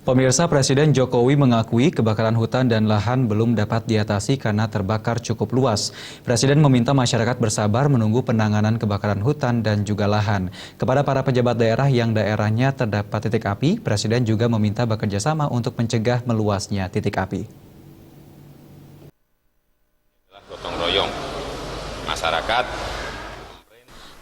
Pemirsa, Presiden Jokowi mengakui kebakaran hutan dan lahan belum dapat diatasi karena terbakar cukup luas. Presiden meminta masyarakat bersabar menunggu penanganan kebakaran hutan dan juga lahan. Kepada para pejabat daerah yang daerahnya terdapat titik api, Presiden juga meminta bekerja sama untuk mencegah meluasnya titik api. Gotong royong masyarakat.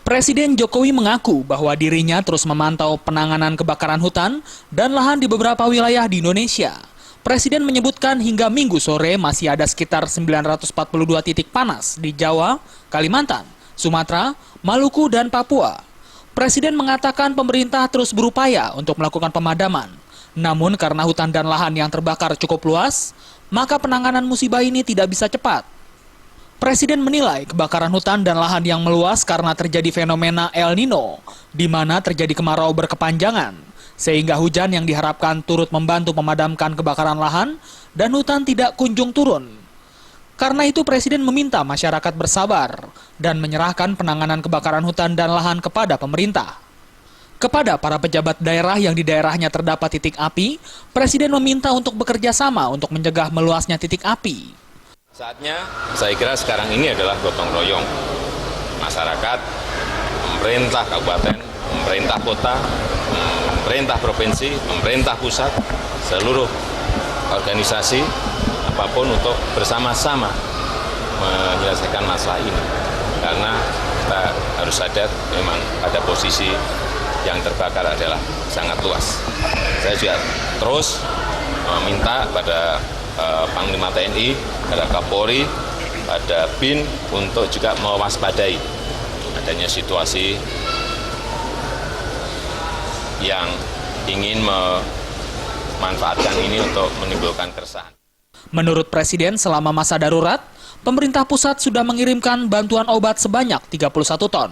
Presiden Jokowi mengaku bahwa dirinya terus memantau penanganan kebakaran hutan dan lahan di beberapa wilayah di Indonesia. Presiden menyebutkan hingga Minggu sore masih ada sekitar 942 titik panas di Jawa, Kalimantan, Sumatera, Maluku, dan Papua. Presiden mengatakan pemerintah terus berupaya untuk melakukan pemadaman. Namun karena hutan dan lahan yang terbakar cukup luas, maka penanganan musibah ini tidak bisa cepat. Presiden menilai kebakaran hutan dan lahan yang meluas karena terjadi fenomena El Nino, di mana terjadi kemarau berkepanjangan, sehingga hujan yang diharapkan turut membantu memadamkan kebakaran lahan dan hutan tidak kunjung turun. Karena itu Presiden meminta masyarakat bersabar dan menyerahkan penanganan kebakaran hutan dan lahan kepada pemerintah. Kepada para pejabat daerah yang di daerahnya terdapat titik api, Presiden meminta untuk bekerja sama untuk mencegah meluasnya titik api. Saatnya, saya kira sekarang ini adalah gotong royong masyarakat, pemerintah kabupaten, pemerintah kota, pemerintah provinsi, pemerintah pusat, seluruh organisasi apapun untuk bersama-sama menyelesaikan masalah ini. Karena kita harus sadar memang pada posisi yang terbakar adalah sangat luas. Saya juga terus meminta pada Panglima TNI, pada Kapolri, pada BIN untuk juga mewaspadai adanya situasi yang ingin memanfaatkan ini untuk menimbulkan keresahan. Menurut Presiden, selama masa darurat, pemerintah pusat sudah mengirimkan bantuan obat sebanyak 31 ton,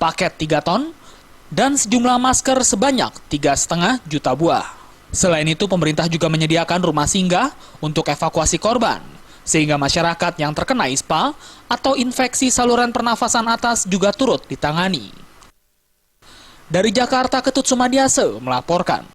paket 3 ton, dan sejumlah masker sebanyak 3,5 juta buah. Selain itu, pemerintah juga menyediakan rumah singgah untuk evakuasi korban, sehingga masyarakat yang terkena ISPA atau infeksi saluran pernafasan atas juga turut ditangani. Dari Jakarta, Ketut Sumadiase melaporkan.